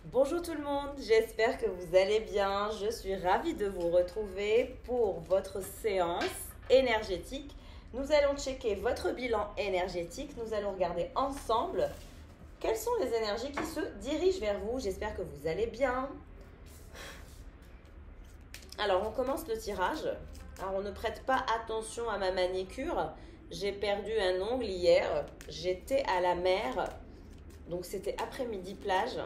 Bonjour tout le monde, j'espère que vous allez bien. Je suis ravie de vous retrouver pour votre séance énergétique. Nous allons checker votre bilan énergétique. Nous allons regarder ensemble quelles sont les énergies qui se dirigent vers vous. J'espère que vous allez bien. Alors, on commence le tirage. Alors, on ne prête pas attention à ma manicure. J'ai perdu un ongle hier. J'étais à la mer. Donc, c'était après-midi plage.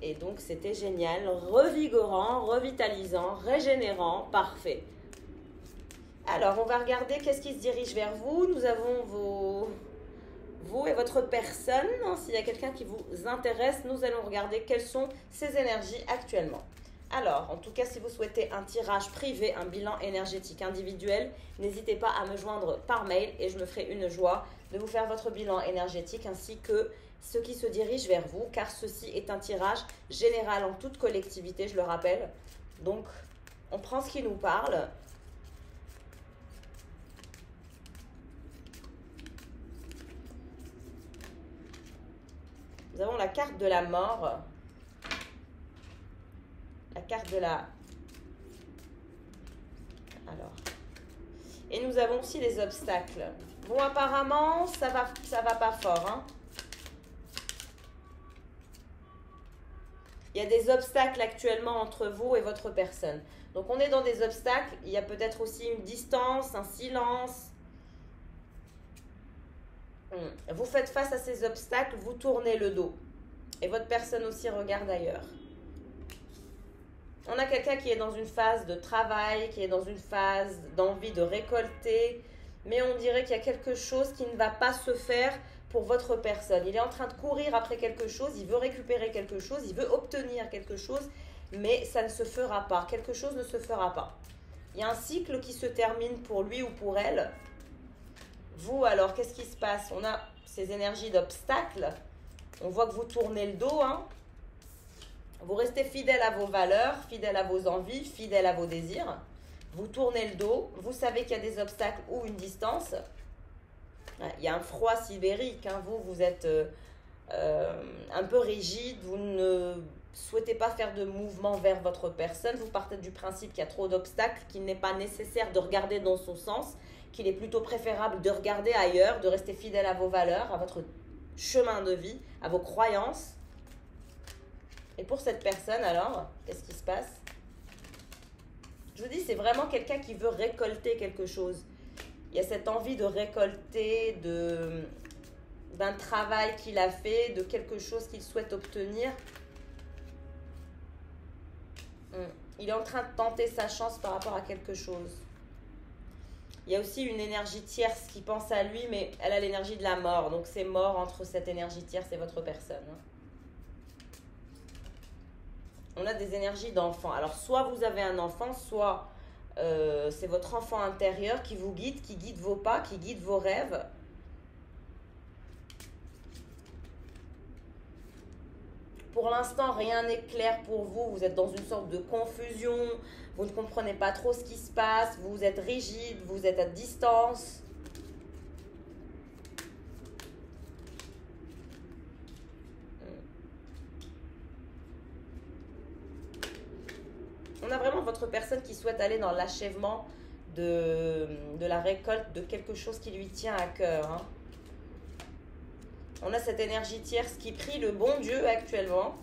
Et donc, c'était génial, revigorant, revitalisant, régénérant, parfait. Alors, on va regarder qu'est-ce qui se dirige vers vous. Nous avons vous et votre personne. S'il y a quelqu'un qui vous intéresse, nous allons regarder quelles sont ces énergies actuellement. Alors, en tout cas, si vous souhaitez un tirage privé, un bilan énergétique individuel, n'hésitez pas à me joindre par mail et je me ferai une joie de vous faire votre bilan énergétique ainsi que ce qui se dirige vers vous, car ceci est un tirage général en toute collectivité, je le rappelle. Donc, on prend ce qui nous parle. Nous avons la carte de la mort, la carte de la... Alors... Et nous avons aussi les obstacles. Bon, apparemment, ça va pas fort, hein. Il y a des obstacles actuellement entre vous et votre personne. Donc, on est dans des obstacles. Il y a peut-être aussi une distance, un silence. Vous faites face à ces obstacles, vous tournez le dos. Et votre personne aussi regarde ailleurs. On a quelqu'un qui est dans une phase de travail, qui est dans une phase d'envie de récolter. Mais on dirait qu'il y a quelque chose qui ne va pas se faire pour votre personne. Il est en train de courir après quelque chose, il veut récupérer quelque chose, il veut obtenir quelque chose, mais ça ne se fera pas. Quelque chose ne se fera pas. Il y a un cycle qui se termine pour lui ou pour elle. Vous, alors, qu'est-ce qui se passe? On a ces énergies d'obstacle. On voit que vous tournez le dos, hein. Vous restez fidèle à vos valeurs, fidèle à vos envies, fidèle à vos désirs. Vous tournez le dos. Vous savez qu'il y a des obstacles ou une distance. Il y a un froid sibérique, hein. Vous êtes un peu rigide, vous ne souhaitez pas faire de mouvement vers votre personne, vous partez du principe qu'il y a trop d'obstacles, qu'il n'est pas nécessaire de regarder dans son sens, qu'il est plutôt préférable de regarder ailleurs, de rester fidèle à vos valeurs, à votre chemin de vie, à vos croyances. Et pour cette personne alors, qu'est-ce qui se passe? Je vous dis, c'est vraiment quelqu'un qui veut récolter quelque chose. Il y a cette envie de récolter, d'un travail qu'il a fait, de quelque chose qu'il souhaite obtenir. Il est en train de tenter sa chance par rapport à quelque chose. Il y a aussi une énergie tierce qui pense à lui, mais elle a l'énergie de la mort. Donc c'est mort entre cette énergie tierce et votre personne. On a des énergies d'enfant. Alors soit vous avez un enfant, soit c'est votre enfant intérieur qui vous guide, qui guide vos pas, qui guide vos rêves. Pour l'instant, rien n'est clair pour vous. Vous êtes dans une sorte de confusion. Vous ne comprenez pas trop ce qui se passe. Vous êtes rigide, vous êtes à distance. On a vraiment votre personne qui souhaite aller dans l'achèvement de la récolte de quelque chose qui lui tient à cœur, hein. On a cette énergie tierce qui prie le bon Dieu actuellement.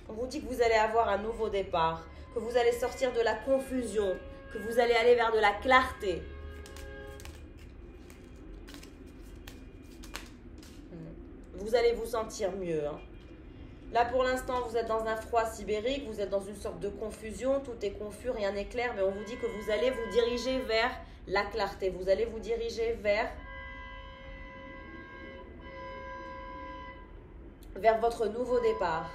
On vous dit que vous allez avoir un nouveau départ, que vous allez sortir de la confusion, que vous allez aller vers de la clarté. Vous allez vous sentir mieux, hein. Là, pour l'instant, vous êtes dans un froid sibérique, vous êtes dans une sorte de confusion, tout est confus, rien n'est clair, mais on vous dit que vous allez vous diriger vers la clarté. Vous allez vous diriger vers votre nouveau départ.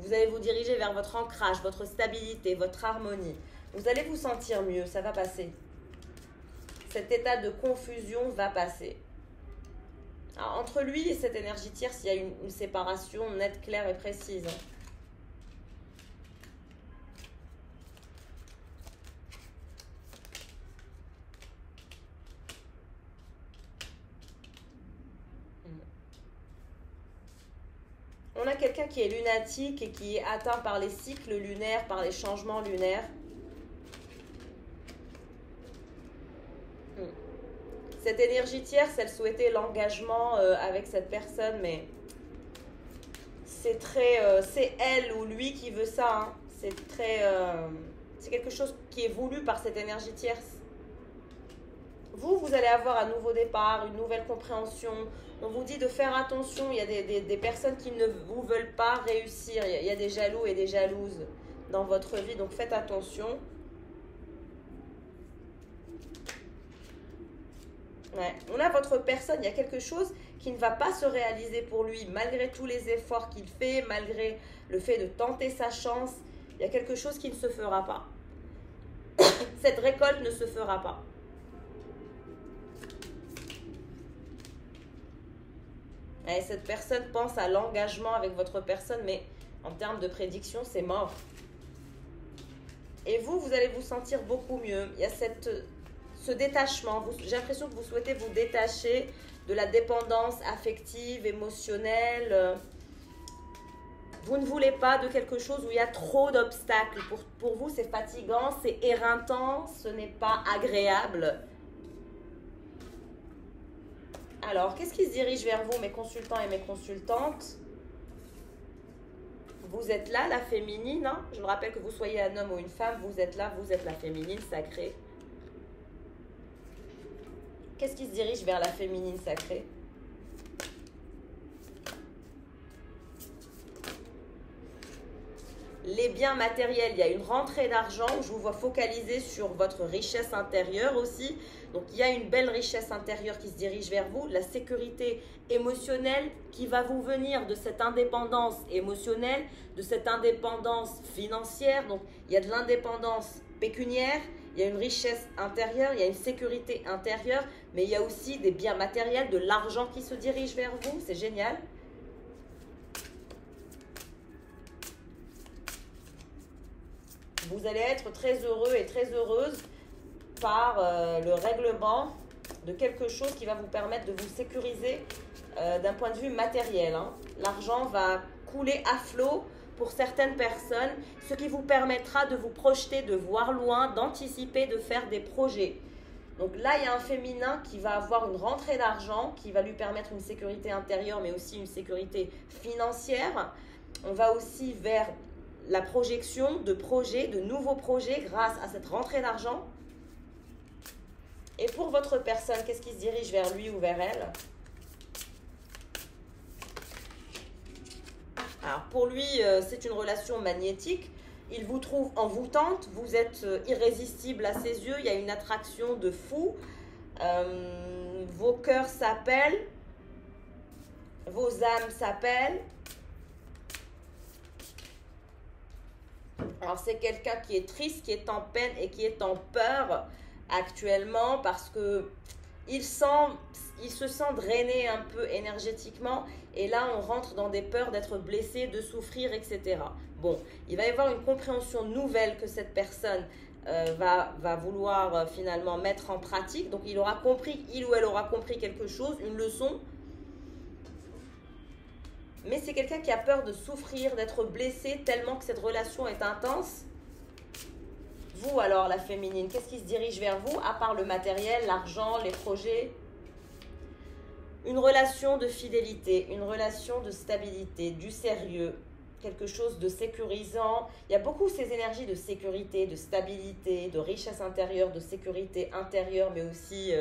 Vous allez vous diriger vers votre ancrage, votre stabilité, votre harmonie. Vous allez vous sentir mieux, ça va passer. Cet état de confusion va passer. Alors, entre lui et cette énergie tierce, il y a une séparation nette, claire et précise. quelqu'un qui est lunatique et qui est atteint par les cycles lunaires, par les changements lunaires. Cette énergie tierce, elle souhaitait l'engagement avec cette personne, mais c'est elle ou lui qui veut ça. Hein. C'est quelque chose qui est voulu par cette énergie tierce. Vous allez avoir un nouveau départ, une nouvelle compréhension. On vous dit de faire attention. Il y a des personnes qui ne vous veulent pas réussir. Il y a des jaloux et des jalouses dans votre vie, donc faites attention. Ouais. On a votre personne, il y a quelque chose qui ne va pas se réaliser pour lui, malgré tous les efforts qu'il fait, malgré le fait de tenter sa chance. Il y a quelque chose qui ne se fera pas. Cette récolte ne se fera pas. Et cette personne pense à l'engagement avec votre personne, mais en termes de prédiction, c'est mort. Et vous allez vous sentir beaucoup mieux. Il y a ce détachement. J'ai l'impression que vous souhaitez vous détacher de la dépendance affective, émotionnelle. Vous ne voulez pas de quelque chose où il y a trop d'obstacles. Pour vous, c'est fatigant, c'est éreintant, ce n'est pas agréable. Alors, qu'est-ce qui se dirige vers vous, mes consultants et mes consultantes? Vous êtes là, la féminine. Hein? Je me rappelle que vous soyez un homme ou une femme, vous êtes là, vous êtes la féminine sacrée. Qu'est-ce qui se dirige vers la féminine sacrée? Les biens matériels, il y a une rentrée d'argent. Je vous vois focaliser sur votre richesse intérieure aussi. Donc, il y a une belle richesse intérieure qui se dirige vers vous. La sécurité émotionnelle qui va vous venir de cette indépendance émotionnelle, de cette indépendance financière. Donc, il y a de l'indépendance pécuniaire, il y a une richesse intérieure, il y a une sécurité intérieure, mais il y a aussi des biens matériels, de l'argent qui se dirige vers vous. C'est génial. Vous allez être très heureux et très heureuse par le règlement de quelque chose qui va vous permettre de vous sécuriser d'un point de vue matériel. Hein. L'argent va couler à flot pour certaines personnes, ce qui vous permettra de vous projeter, de voir loin, d'anticiper, de faire des projets. Donc là, il y a un féminin qui va avoir une rentrée d'argent, qui va lui permettre une sécurité intérieure, mais aussi une sécurité financière. On va aussi vers la projection de projets, de nouveaux projets grâce à cette rentrée d'argent. Et pour votre personne, qu'est-ce qui se dirige vers lui ou vers elle? Alors pour lui, c'est une relation magnétique. Il vous trouve envoûtante, vous êtes irrésistible à ses yeux, il y a une attraction de fou. Vos cœurs s'appellent, vos âmes s'appellent. Alors c'est quelqu'un qui est triste, qui est en peine et qui est en peur actuellement parce que il se sent drainé un peu énergétiquement et là on rentre dans des peurs d'être blessé, de souffrir, etc. Bon, il va y avoir une compréhension nouvelle que cette personne va vouloir finalement mettre en pratique. Donc il ou elle aura compris quelque chose, une leçon. Mais c'est quelqu'un qui a peur de souffrir, d'être blessé tellement que cette relation est intense. Vous alors, la féminine, qu'est-ce qui se dirige vers vous, à part le matériel, l'argent, les projets? Une relation de fidélité, une relation de stabilité, du sérieux, quelque chose de sécurisant. Il y a beaucoup ces énergies de sécurité, de stabilité, de richesse intérieure, de sécurité intérieure, mais aussi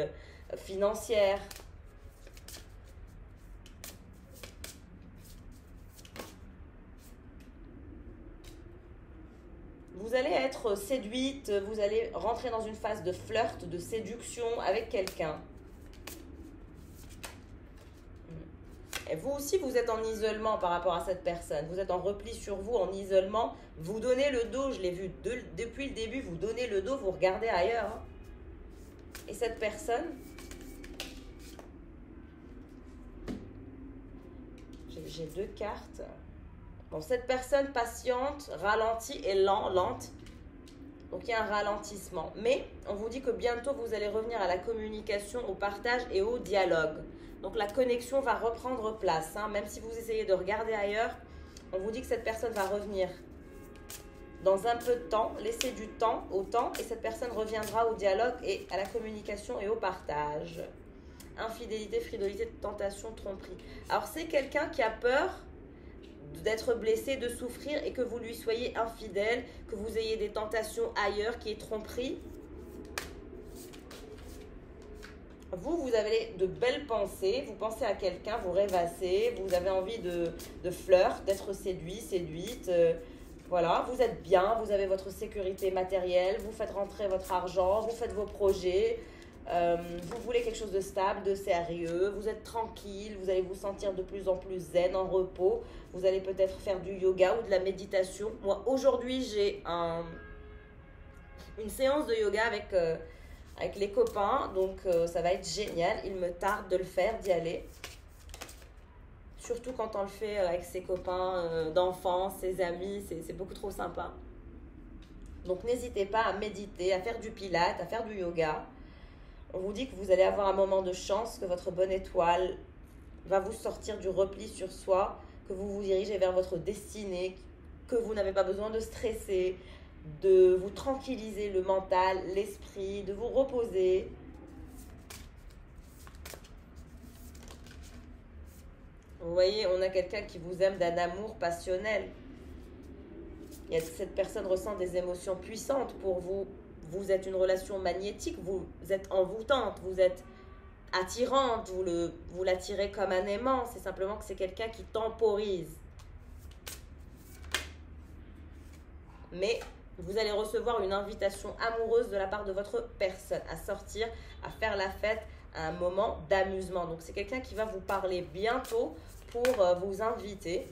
financière. Vous allez être séduite, vous allez rentrer dans une phase de flirt, de séduction avec quelqu'un. Et vous aussi, vous êtes en isolement par rapport à cette personne. Vous êtes en repli sur vous, en isolement. Vous donnez le dos, je l'ai vu depuis le début, vous donnez le dos, vous regardez ailleurs. Hein. Et cette personne, j'ai deux cartes. Bon, cette personne patiente, ralentie et lente. Donc, il y a un ralentissement. Mais on vous dit que bientôt, vous allez revenir à la communication, au partage et au dialogue. Donc, la connexion va reprendre place. Hein. Même si vous essayez de regarder ailleurs, On vous dit que cette personne va revenir dans un peu de temps. Laissez du temps au temps et cette personne reviendra au dialogue et à la communication et au partage. Infidélité, fridolité, tentation, tromperie. Alors c'est quelqu'un qui a peur d'être blessé, de souffrir et que vous lui soyez infidèle, que vous ayez des tentations ailleurs, qui est tromperie. Vous avez de belles pensées, vous pensez à quelqu'un, vous rêvassez, vous avez envie de flirt, d'être séduit, séduite. Voilà, vous êtes bien, vous avez votre sécurité matérielle, vous faites rentrer votre argent, vous faites vos projets, vous voulez quelque chose de stable, de sérieux, vous êtes tranquille, vous allez vous sentir de plus en plus zen, en repos, vous allez peut-être faire du yoga ou de la méditation. Moi, aujourd'hui, j'ai une séance de yoga avec les copains, donc ça va être génial, il me tarde de le faire, d'y aller. Surtout quand on le fait avec ses copains d'enfance, ses amis, c'est beaucoup trop sympa. Donc n'hésitez pas à méditer, à faire du pilates, à faire du yoga. On vous dit que vous allez avoir un moment de chance, que votre bonne étoile va vous sortir du repli sur soi, que vous vous dirigez vers votre destinée, que vous n'avez pas besoin de stresser, de vous tranquilliser le mental, l'esprit, de vous reposer. Vous voyez, on a quelqu'un qui vous aime d'un amour passionnel. Cette personne ressent des émotions puissantes pour vous. Vous êtes une relation magnétique, vous êtes envoûtante, vous êtes attirante, vous l'attirez comme un aimant. C'est simplement que c'est quelqu'un qui temporise. Mais vous allez recevoir une invitation amoureuse de la part de votre personne à sortir, à faire la fête, à un moment d'amusement. Donc c'est quelqu'un qui va vous parler bientôt pour vous inviter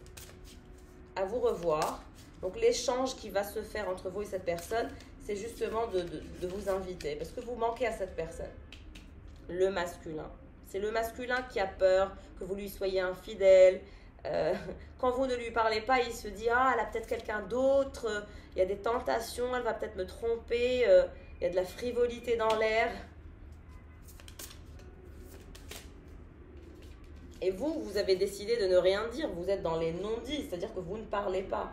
à vous revoir. Donc l'échange qui va se faire entre vous et cette personne, c'est justement de vous inviter parce que vous manquez à cette personne. Le masculin. C'est le masculin qui a peur que vous lui soyez infidèle. Quand vous ne lui parlez pas, il se dit « Ah, elle a peut-être quelqu'un d'autre, il y a des tentations, elle va peut-être me tromper, il y a de la frivolité dans l'air. » Et vous avez décidé de ne rien dire, vous êtes dans les non-dits, c'est-à-dire que vous ne parlez pas.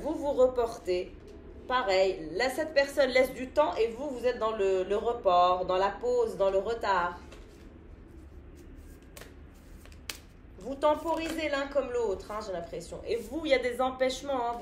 Vous vous reportez. Pareil, là, cette personne laisse du temps et vous êtes dans le report, dans la pause, dans le retard. Vous temporisez l'un comme l'autre, hein, j'ai l'impression. Et vous, il y a des empêchements. Hein,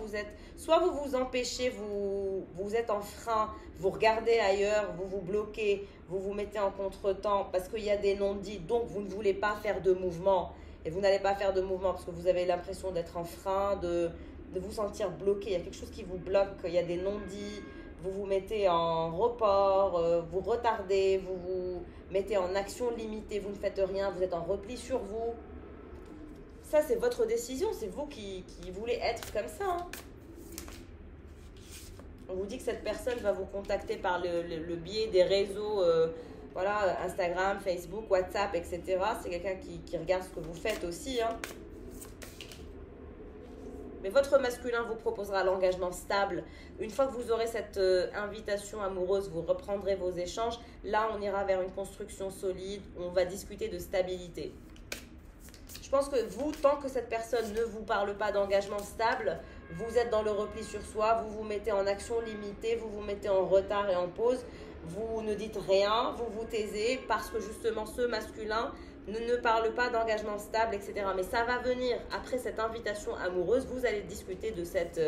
soit vous vous empêchez, vous êtes en frein, vous regardez ailleurs, vous vous bloquez, vous vous mettez en contretemps parce qu'il y a des non-dits, donc vous ne voulez pas faire de mouvement. Et vous n'allez pas faire de mouvement parce que vous avez l'impression d'être en frein, de vous sentir bloqué, il y a quelque chose qui vous bloque, il y a des non-dits, vous vous mettez en report, vous retardez, vous vous mettez en action limitée, vous ne faites rien, vous êtes en repli sur vous. Ça, c'est votre décision, c'est vous qui voulez être comme ça. Hein. On vous dit que cette personne va vous contacter par le biais des réseaux, voilà, Instagram, Facebook, WhatsApp, etc. C'est quelqu'un qui regarde ce que vous faites aussi, hein. Mais votre masculin vous proposera l'engagement stable. Une fois que vous aurez cette invitation amoureuse, vous reprendrez vos échanges. Là, on ira vers une construction solide. On va discuter de stabilité. Je pense que vous, tant que cette personne ne vous parle pas d'engagement stable, vous êtes dans le repli sur soi, vous vous mettez en action limitée, vous vous mettez en retard et en pause. Vous ne dites rien, vous vous taisez parce que justement ce masculin ne parle pas d'engagement stable, etc. Mais ça va venir après cette invitation amoureuse. Vous allez discuter de cette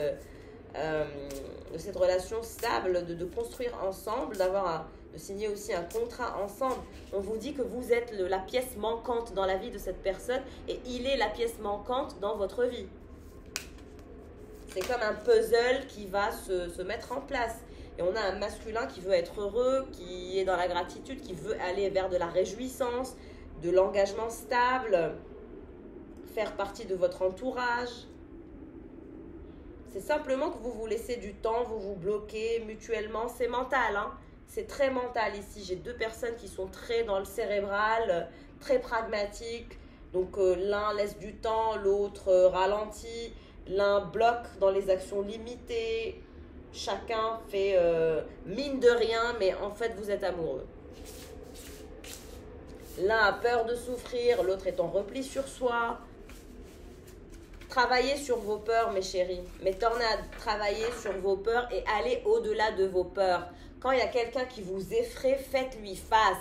relation stable, de construire ensemble, de signer aussi un contrat ensemble. On vous dit que vous êtes la pièce manquante dans la vie de cette personne et il est la pièce manquante dans votre vie. C'est comme un puzzle qui va se mettre en place. Et on a un masculin qui veut être heureux, qui est dans la gratitude, qui veut aller vers de la réjouissance, de l'engagement stable, faire partie de votre entourage. C'est simplement que vous vous laissez du temps, vous vous bloquez mutuellement. C'est mental, hein. C'est très mental ici. J'ai deux personnes qui sont très dans le cérébral, très pragmatiques. Donc l'un laisse du temps, l'autre ralentit. L'un bloque dans les actions limitées. chacun fait mine de rien, mais en fait vous êtes amoureux. L'un a peur de souffrir, l'autre est en repli sur soi. Travaillez sur vos peurs, mes chéris. Mettez-en à travailler sur vos peurs et allez au-delà de vos peurs. Quand il y a quelqu'un qui vous effraie, faites-lui face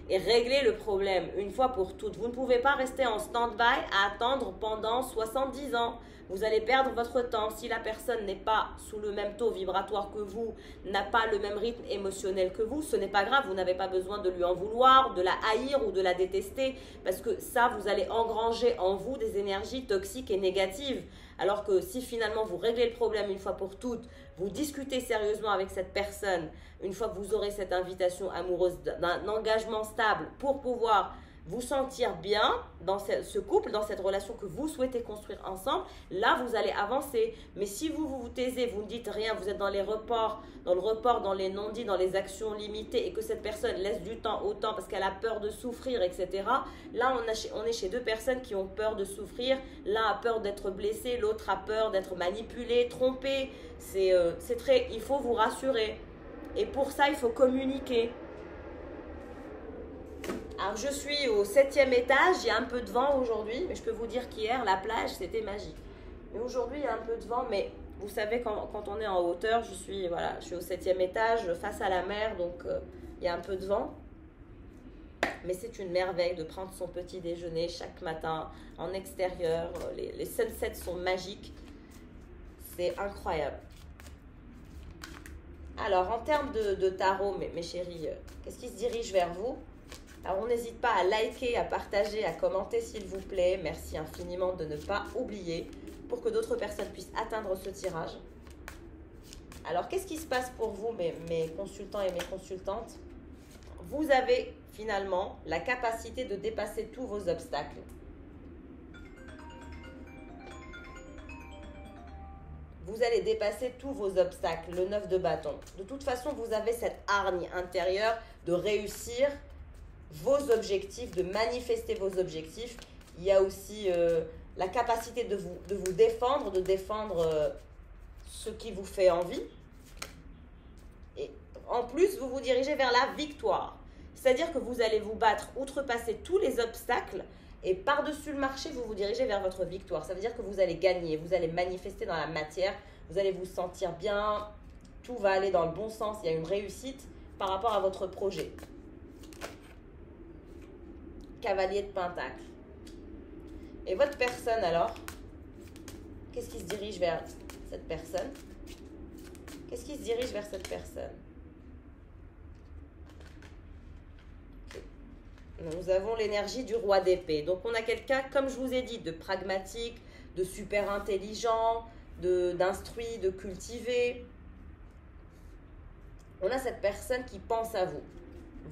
et réglez le problème une fois pour toutes. Vous ne pouvez pas rester en stand-by à attendre pendant 70 ans. Vous allez perdre votre temps. Si la personne n'est pas sous le même taux vibratoire que vous, n'a pas le même rythme émotionnel que vous, ce n'est pas grave. Vous n'avez pas besoin de lui en vouloir, de la haïr ou de la détester, parce que ça, vous allez engranger en vous des énergies toxiques et négatives. Alors que si finalement vous réglez le problème une fois pour toutes, vous discutez sérieusement avec cette personne, une fois que vous aurez cette invitation amoureuse d'un engagement stable pour pouvoir vous sentir bien dans ce couple, dans cette relation que vous souhaitez construire ensemble, là vous allez avancer. Mais si vous taisez, vous ne dites rien, vous êtes dans les reports, dans les non-dits, dans les actions limitées, et que cette personne laisse du temps au temps parce qu'elle a peur de souffrir, etc. Là on est chez deux personnes qui ont peur de souffrir. L'un a peur d'être blessé, l'autre a peur d'être manipulé, trompé. Il faut vous rassurer. Et pour ça il faut communiquer. Alors je suis au 7e étage, il y a un peu de vent aujourd'hui, mais je peux vous dire qu'hier la plage c'était magique. Mais aujourd'hui il y a un peu de vent, mais vous savez quand on est en hauteur, je suis au 7e étage face à la mer, donc il y a un peu de vent. Mais c'est une merveille de prendre son petit déjeuner chaque matin en extérieur, les sunsets sont magiques, c'est incroyable. Alors en termes de tarot, mes chéris, qu'est-ce qui se dirige vers vous ? Alors, on n'hésite pas à liker, à partager, à commenter s'il vous plaît. Merci infiniment de ne pas oublier pour que d'autres personnes puissent atteindre ce tirage. Alors, qu'est-ce qui se passe pour vous, mes consultants et mes consultantes ? Vous avez finalement la capacité de dépasser tous vos obstacles. Vous allez dépasser tous vos obstacles, le 9 de bâton. De toute façon, vous avez cette hargne intérieure de réussir vos objectifs, de manifester vos objectifs. Il y a aussi la capacité de vous défendre, de défendre ce qui vous fait envie. Et en plus, vous vous dirigez vers la victoire. C'est-à-dire que vous allez vous battre, outrepasser tous les obstacles et par-dessus le marché, vous vous dirigez vers votre victoire. Ça veut dire que vous allez gagner, vous allez manifester dans la matière, vous allez vous sentir bien, tout va aller dans le bon sens, il y a une réussite par rapport à votre projet. Cavalier de Pentacle. Et votre personne alors, qu'est-ce qui se dirige vers cette personne? Qu'est-ce qui se dirige vers cette personne? Okay. Nous avons l'énergie du roi d'épée. Donc on a quelqu'un, comme je vous ai dit, de pragmatique, de super intelligent, d'instruit, de cultivé. On a cette personne qui pense à vous.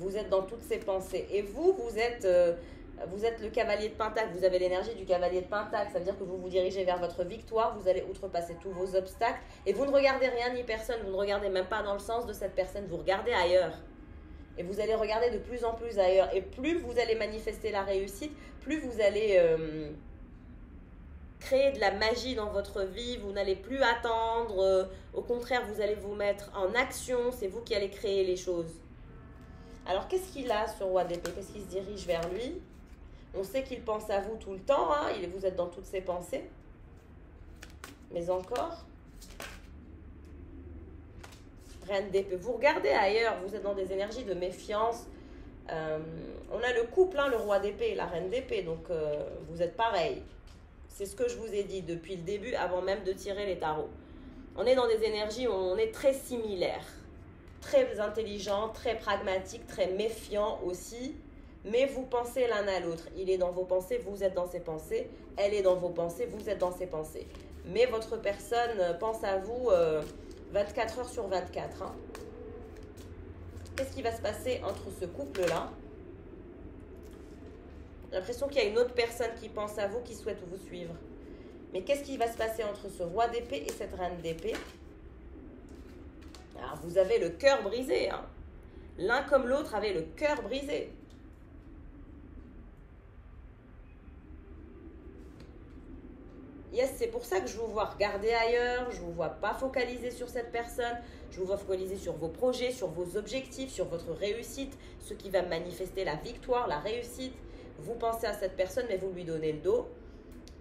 Vous êtes dans toutes ses pensées. Et vous êtes le cavalier de Pentacle. Vous avez l'énergie du cavalier de Pentacle. Ça veut dire que vous vous dirigez vers votre victoire. Vous allez outrepasser tous vos obstacles. Et vous ne regardez rien ni personne. Vous ne regardez même pas dans le sens de cette personne. Vous regardez ailleurs. Et vous allez regarder de plus en plus ailleurs. Et plus vous allez manifester la réussite, plus vous allez créer de la magie dans votre vie. Vous n'allez plus attendre. Au contraire, vous allez vous mettre en action. C'est vous qui allez créer les choses. Alors, qu'est-ce qu'il a, ce roi d'épée? Qu'est-ce qui se dirige vers lui? On sait qu'il pense à vous tout le temps, hein? Vous êtes dans toutes ses pensées. Mais encore, reine d'épée. Vous regardez ailleurs, vous êtes dans des énergies de méfiance. On a le couple, hein, le roi d'épée et la reine d'épée, donc vous êtes pareil. C'est ce que je vous ai dit depuis le début, avant même de tirer les tarots. On est dans des énergies où on est très similaires. Très intelligent, très pragmatique, très méfiant aussi, mais vous pensez l'un à l'autre. Il est dans vos pensées, vous êtes dans ses pensées, elle est dans vos pensées, vous êtes dans ses pensées. Mais votre personne pense à vous 24 heures sur 24. Hein. Qu'est-ce qui va se passer entre ce couple-là? J'ai l'impression qu'il y a une autre personne qui pense à vous, qui souhaite vous suivre. Mais qu'est-ce qui va se passer entre ce roi d'épée et cette reine d'épée? Alors, vous avez le cœur brisé. Hein. L'un comme l'autre avait le cœur brisé. Yes, c'est pour ça que je vous vois regarder ailleurs, je vous vois pas focaliser sur cette personne, je vous vois focaliser sur vos projets, sur vos objectifs, sur votre réussite, ce qui va manifester la victoire, la réussite. Vous pensez à cette personne, mais vous lui donnez le dos.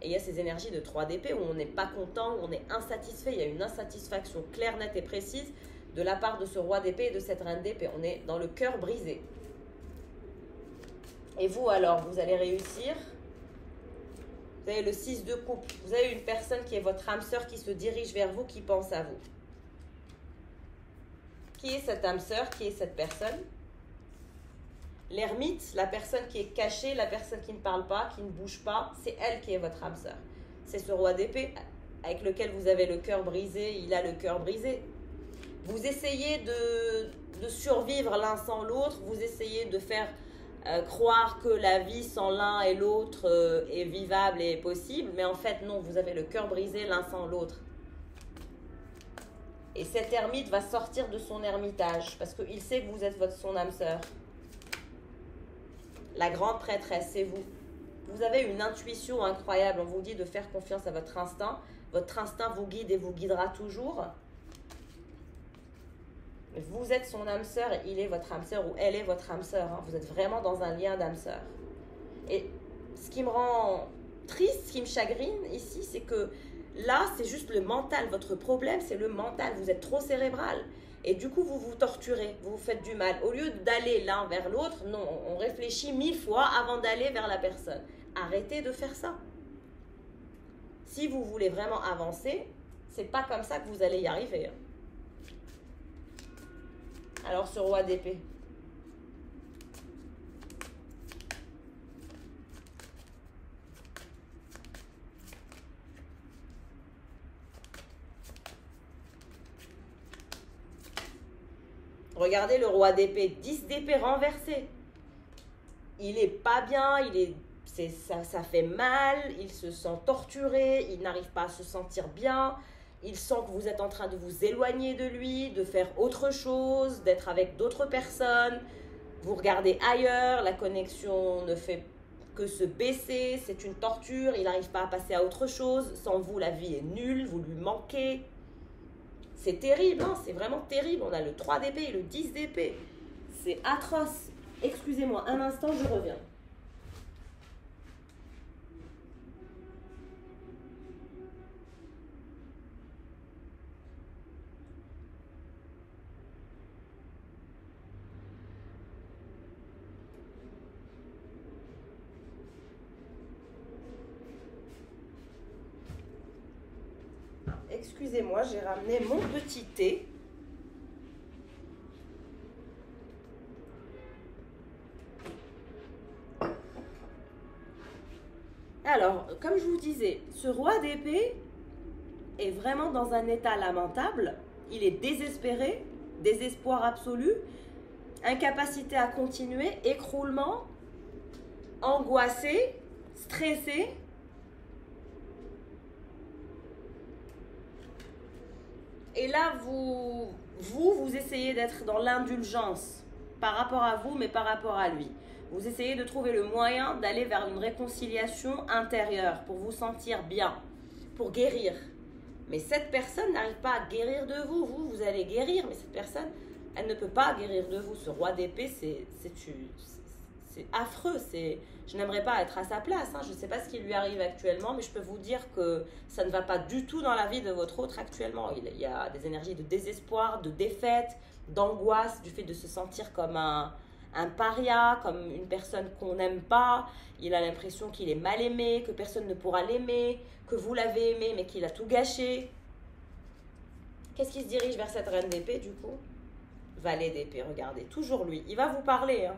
Et il y a ces énergies de 3DP où on n'est pas content, où on est insatisfait, il y a une insatisfaction claire, nette et précise de la part de ce roi d'épée et de cette reine d'épée. On est dans le cœur brisé. Et vous alors, vous allez réussir. Vous avez le 6 de coupe. Vous avez une personne qui est votre âme sœur qui se dirige vers vous, qui pense à vous. Qui est cette âme sœur? Qui est cette personne? L'ermite, la personne qui est cachée, la personne qui ne parle pas, qui ne bouge pas, c'est elle qui est votre âme sœur. C'est ce roi d'épée avec lequel vous avez le cœur brisé, il a le cœur brisé. Vous essayez de survivre l'un sans l'autre, vous essayez de faire croire que la vie sans l'un et l'autre est vivable et possible, mais en fait non, vous avez le cœur brisé l'un sans l'autre. Et cet ermite va sortir de son ermitage parce qu'il sait que vous êtes son âme sœur. La grande prêtresse, c'est vous. Vous avez une intuition incroyable. On vous dit de faire confiance à votre instinct. Votre instinct vous guide et vous guidera toujours. Vous êtes son âme sœur et il est votre âme sœur ou elle est votre âme sœur. Vous êtes vraiment dans un lien d'âme sœur. Et ce qui me rend triste, ce qui me chagrine ici, c'est que là, c'est juste le mental. Votre problème, c'est le mental. Vous êtes trop cérébral. Et du coup, vous vous torturez, vous vous faites du mal. Au lieu d'aller l'un vers l'autre, non, on réfléchit 1000 fois avant d'aller vers la personne. Arrêtez de faire ça. Si vous voulez vraiment avancer, c'est pas comme ça que vous allez y arriver. Alors, ce roi d'épée. Regardez le roi d'épée, 10 d'épée renversé. Il est pas bien, ça fait mal, il se sent torturé, il n'arrive pas à se sentir bien. Il sent que vous êtes en train de vous éloigner de lui, de faire autre chose, d'être avec d'autres personnes. Vous regardez ailleurs, la connexion ne fait que se baisser, c'est une torture, il n'arrive pas à passer à autre chose. Sans vous, la vie est nulle, vous lui manquez. C'est terrible, hein, c'est vraiment terrible. On a le 3 d'épée et le 10 d'épée. C'est atroce. Excusez-moi, un instant, je reviens. Excusez-moi, j'ai ramené mon petit thé. Alors, comme je vous disais, ce roi d'épée est vraiment dans un état lamentable. Il est désespéré, désespoir absolu, incapacité à continuer, écroulement, angoissé, stressé. Et là, vous essayez d'être dans l'indulgence par rapport à vous, mais par rapport à lui. Vous essayez de trouver le moyen d'aller vers une réconciliation intérieure pour vous sentir bien, pour guérir. Mais cette personne n'arrive pas à guérir de vous. Vous allez guérir, mais cette personne, elle ne peut pas guérir de vous. Ce roi d'épée, c'est affreux. Je n'aimerais pas être à sa place. Je ne sais pas ce qui lui arrive actuellement, mais je peux vous dire que ça ne va pas du tout dans la vie de votre autre actuellement. Il y a des énergies de désespoir, de défaite, d'angoisse, du fait de se sentir comme un paria, comme une personne qu'on n'aime pas. Il a l'impression qu'il est mal aimé, que personne ne pourra l'aimer, que vous l'avez aimé, mais qu'il a tout gâché. Qu'est-ce qui se dirige vers cette reine d'épée, du coup? Valet d'épée, regardez, toujours lui. Il va vous parler,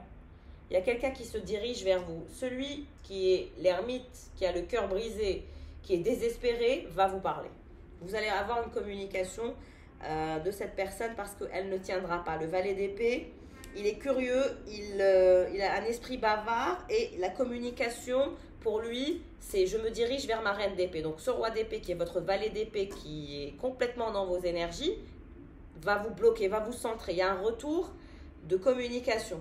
Il y a quelqu'un qui se dirige vers vous. Celui qui est l'ermite, qui a le cœur brisé, qui est désespéré, va vous parler. Vous allez avoir une communication de cette personne parce qu'elle ne tiendra pas. Le valet d'épée, il est curieux, il a un esprit bavard et la communication, pour lui, c'est je me dirige vers ma reine d'épée. Donc ce roi d'épée qui est votre valet d'épée, qui est complètement dans vos énergies, va vous bloquer, va vous centrer. Il y a un retour de communication.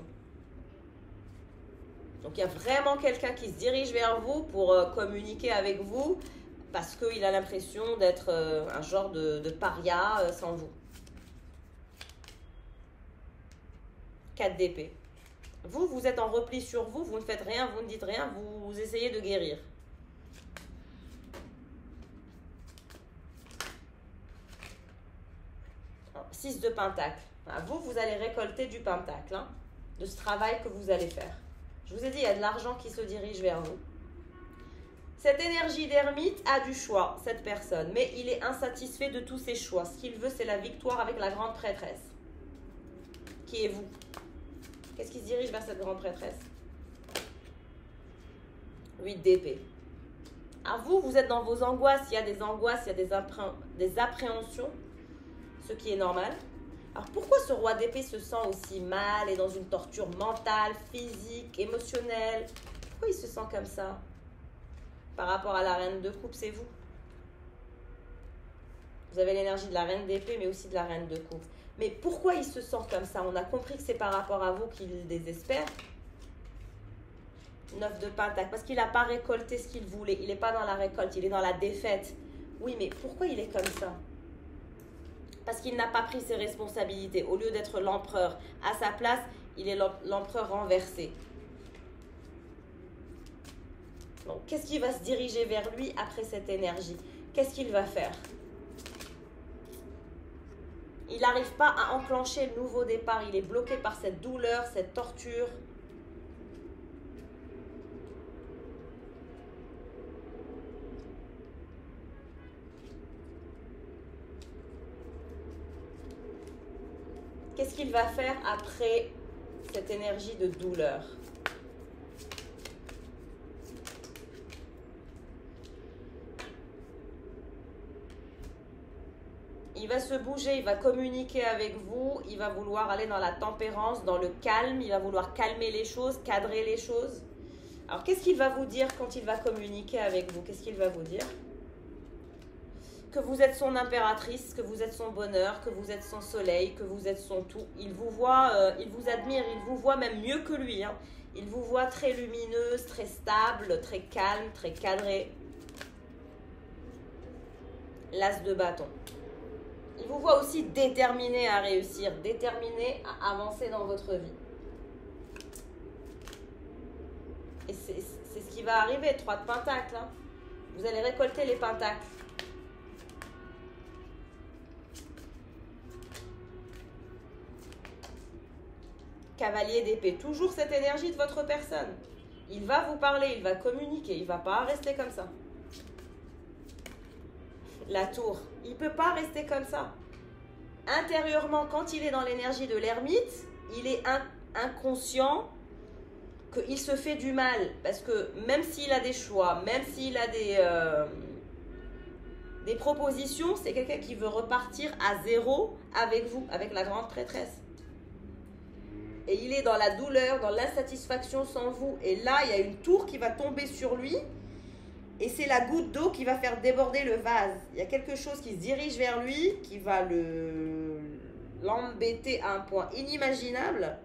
Donc il y a vraiment quelqu'un qui se dirige vers vous pour communiquer avec vous. parce qu'il a l'impression d'être un genre de paria sans vous. 4 d'épée. Vous êtes en repli sur vous, vous ne faites rien, vous ne dites rien, vous essayez de guérir. Six de pentacle. Vous allez récolter du pentacle, hein, de ce travail que vous allez faire. Je vous ai dit, il y a de l'argent qui se dirige vers vous. Cette énergie d'ermite a du choix, cette personne, mais il est insatisfait de tous ses choix. Ce qu'il veut, c'est la victoire avec la grande prêtresse. Qui est vous? Qu'est-ce qui se dirige vers cette grande prêtresse? 8 d'épée. Alors vous êtes dans vos angoisses. Il y a des angoisses, il y a des appréhensions, ce qui est normal. Alors pourquoi ce roi d'épée se sent aussi mal et dans une torture mentale, physique, émotionnelle? Pourquoi il se sent comme ça? Par rapport à la reine de coupe, c'est vous. Vous avez l'énergie de la reine d'épée, mais aussi de la reine de coupe. Mais pourquoi il se sent comme ça? On a compris que c'est par rapport à vous qu'il désespère. 9 de pentacle, parce qu'il n'a pas récolté ce qu'il voulait. Il n'est pas dans la récolte, il est dans la défaite. Oui, mais pourquoi il est comme ça? Parce qu'il n'a pas pris ses responsabilités. Au lieu d'être l'empereur à sa place, il est l'empereur renversé. Donc, qu'est-ce qui va se diriger vers lui après cette énergie? Qu'est-ce qu'il va faire? Il n'arrive pas à enclencher le nouveau départ. Il est bloqué par cette douleur, cette torture. Qu'est-ce qu'il va faire après cette énergie de douleur? Il va se bouger, il va communiquer avec vous, il va vouloir aller dans la tempérance, dans le calme, il va vouloir calmer les choses, cadrer les choses. Alors, qu'est-ce qu'il va vous dire quand il va communiquer avec vous? Qu'est-ce qu'il va vous dire? Que vous êtes son impératrice, que vous êtes son bonheur, que vous êtes son soleil, que vous êtes son tout. Il vous voit, il vous admire, il vous voit même mieux que lui, hein. Il vous voit très lumineuse, très stable, très calme, très cadrée. L'as de bâton. Il vous voit aussi déterminé à réussir, déterminé à avancer dans votre vie. Et c'est ce qui va arriver, 3 de pentacle, hein. Vous allez récolter les pentacles. Cavalier d'épée, toujours cette énergie de votre personne. Il va vous parler, il va communiquer, il ne va pas rester comme ça. La tour, il ne peut pas rester comme ça. Intérieurement, quand il est dans l'énergie de l'ermite, il est inconscient qu'il se fait du mal. Parce que même s'il a des choix, même s'il a des propositions, c'est quelqu'un qui veut repartir à zéro avec vous, avec la grande prêtresse. Et il est dans la douleur, dans l'insatisfaction sans vous. Et là, il y a une tour qui va tomber sur lui. Et c'est la goutte d'eau qui va faire déborder le vase. Il y a quelque chose qui se dirige vers lui, qui va l'embêter à un point inimaginable.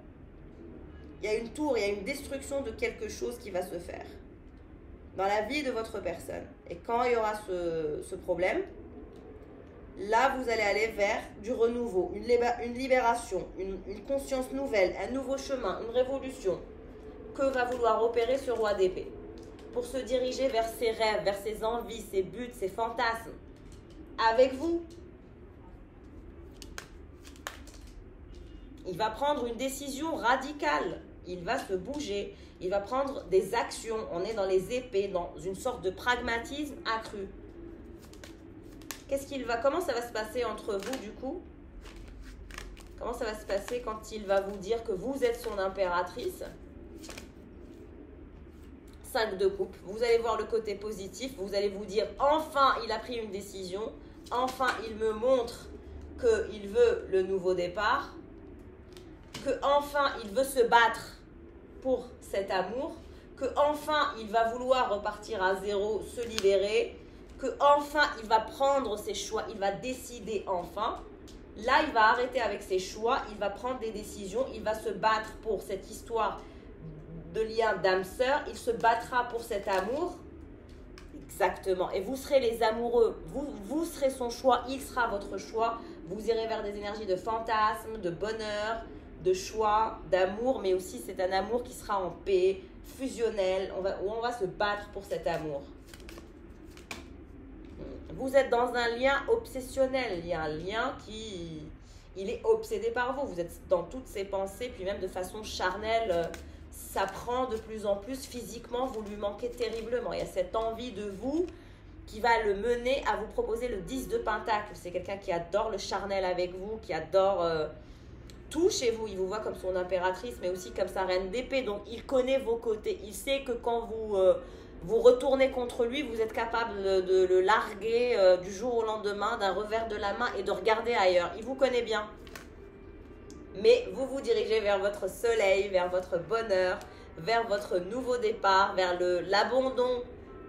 Il y a une tour, il y a une destruction de quelque chose qui va se faire dans la vie de votre personne. Et quand il y aura ce problème, là, vous allez aller vers du renouveau, une libération, une conscience nouvelle, un nouveau chemin, une révolution que va vouloir opérer ce roi d'épée pour se diriger vers ses rêves, vers ses envies, ses buts, ses fantasmes. Avec vous, il va prendre une décision radicale. Il va se bouger, il va prendre des actions. On est dans les épées, dans une sorte de pragmatisme accru. Comment ça va se passer entre vous du coup? Comment ça va se passer quand il va vous dire que vous êtes son impératrice? 5 de coupe. Vous allez voir le côté positif. Vous allez vous dire, enfin, il a pris une décision. Enfin, il me montre qu'il veut le nouveau départ. Que enfin, il veut se battre pour cet amour. Que enfin, il va vouloir repartir à zéro, se libérer. Que enfin, il va prendre ses choix. Il va décider enfin. Là, il va arrêter avec ses choix. Il va prendre des décisions. Il va se battre pour cette histoire de lien d'âme sœur, il se battra pour cet amour Exactement. Et vous serez les amoureux. Vous serez son choix. Il sera votre choix. Vous irez vers des énergies de fantasme, de bonheur, de choix, d'amour. Mais aussi, c'est un amour qui sera en paix, fusionnel, où on va se battre pour cet amour. Vous êtes dans un lien obsessionnel. Il y a un lien qui... Il est obsédé par vous. Vous êtes dans toutes ses pensées, puis même de façon charnelle. Ça prend de plus en plus physiquement. Vous lui manquez terriblement. Il y a cette envie de vous qui va le mener à vous proposer le 10 de Pentacle. C'est quelqu'un qui adore le charnel avec vous, qui adore tout chez vous. Il vous voit comme son impératrice, mais aussi comme sa reine d'épée. Donc, il connaît vos côtés. Il sait que quand vous retournez contre lui, vous êtes capable de le larguer du jour au lendemain, d'un revers de la main et de regarder ailleurs. Il vous connaît bien. Mais vous vous dirigez vers votre soleil, vers votre bonheur, vers votre nouveau départ, vers l'abandon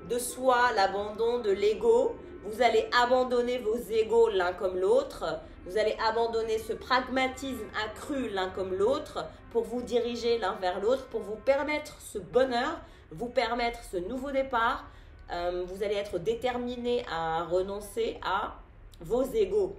de soi, l'abandon de l'ego. Vous allez abandonner vos égos l'un comme l'autre. Vous allez abandonner ce pragmatisme accru l'un comme l'autre pour vous diriger l'un vers l'autre, pour vous permettre ce bonheur, vous permettre ce nouveau départ. Vous allez être déterminé à renoncer à vos égos.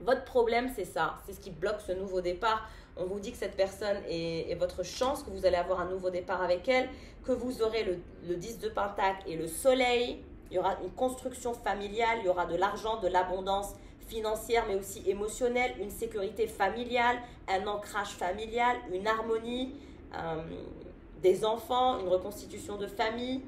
Votre problème, c'est ça. C'est ce qui bloque ce nouveau départ. On vous dit que cette personne est votre chance, que vous allez avoir un nouveau départ avec elle, que vous aurez le 10 de Pentacle et le soleil. Il y aura une construction familiale, il y aura de l'argent, de l'abondance financière, mais aussi émotionnelle, une sécurité familiale, un ancrage familial, une harmonie, des enfants, une reconstitution de famille.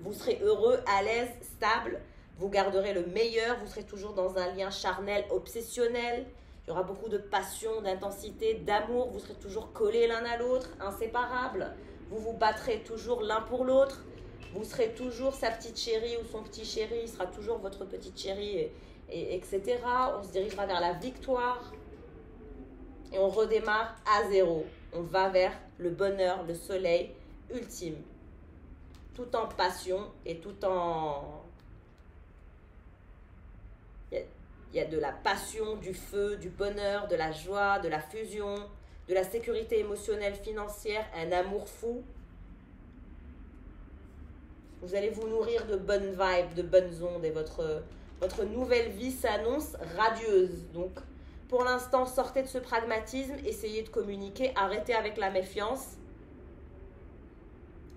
Vous serez heureux, à l'aise, stable. Vous garderez le meilleur, vous serez toujours dans un lien charnel, obsessionnel. Il y aura beaucoup de passion, d'intensité, d'amour. Vous serez toujours collés l'un à l'autre, inséparables. Vous vous battrez toujours l'un pour l'autre. Vous serez toujours sa petite chérie ou son petit chéri. Il sera toujours votre petite chérie, etc. On se dirigera vers la victoire. Et on redémarre à zéro. On va vers le bonheur, le soleil ultime. Tout en passion et tout en... Il y a de la passion, du feu, du bonheur, de la joie, de la fusion, de la sécurité émotionnelle, financière, un amour fou. Vous allez vous nourrir de bonnes vibes, de bonnes ondes et votre nouvelle vie s'annonce radieuse. Donc, pour l'instant, sortez de ce pragmatisme, essayez de communiquer, arrêtez avec la méfiance.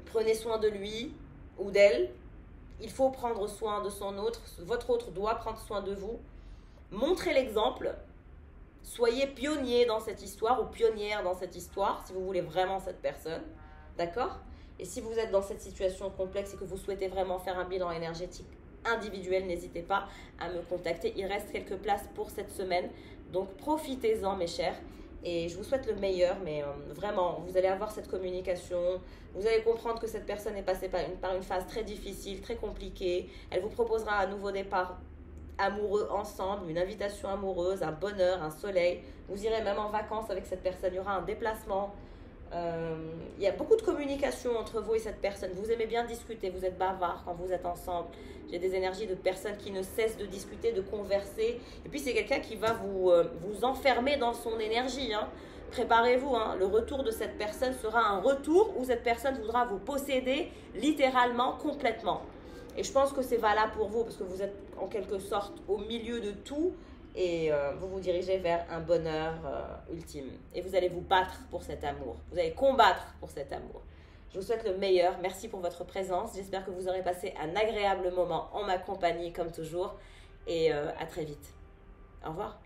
Prenez soin de lui ou d'elle. Il faut prendre soin de son autre. Votre autre doit prendre soin de vous. Montrez l'exemple. Soyez pionnier dans cette histoire ou pionnière dans cette histoire si vous voulez vraiment cette personne. D'accord ? Et si vous êtes dans cette situation complexe et que vous souhaitez vraiment faire un bilan énergétique individuel, n'hésitez pas à me contacter. Il reste quelques places pour cette semaine. Donc profitez-en mes chers. Et je vous souhaite le meilleur, mais vraiment, vous allez avoir cette communication. Vous allez comprendre que cette personne est passée par une phase très difficile, très compliquée. Elle vous proposera un nouveau départ amoureux ensemble, une invitation amoureuse, un bonheur, un soleil. Vous irez même en vacances avec cette personne. Il y aura un déplacement. Il y a beaucoup de communication entre vous et cette personne. Vous aimez bien discuter, vous êtes bavard quand vous êtes ensemble. J'ai des énergies de personnes qui ne cessent de discuter, de converser. Et puis c'est quelqu'un qui va vous enfermer dans son énergie. Hein. Préparez-vous, hein. Le retour de cette personne sera un retour où cette personne voudra vous posséder littéralement, complètement. Et je pense que c'est valable pour vous parce que vous êtes en quelque sorte au milieu de tout. Et vous vous dirigez vers un bonheur ultime. Et vous allez vous battre pour cet amour. Vous allez combattre pour cet amour. Je vous souhaite le meilleur. Merci pour votre présence. J'espère que vous aurez passé un agréable moment en ma compagnie, comme toujours. Et à très vite. Au revoir.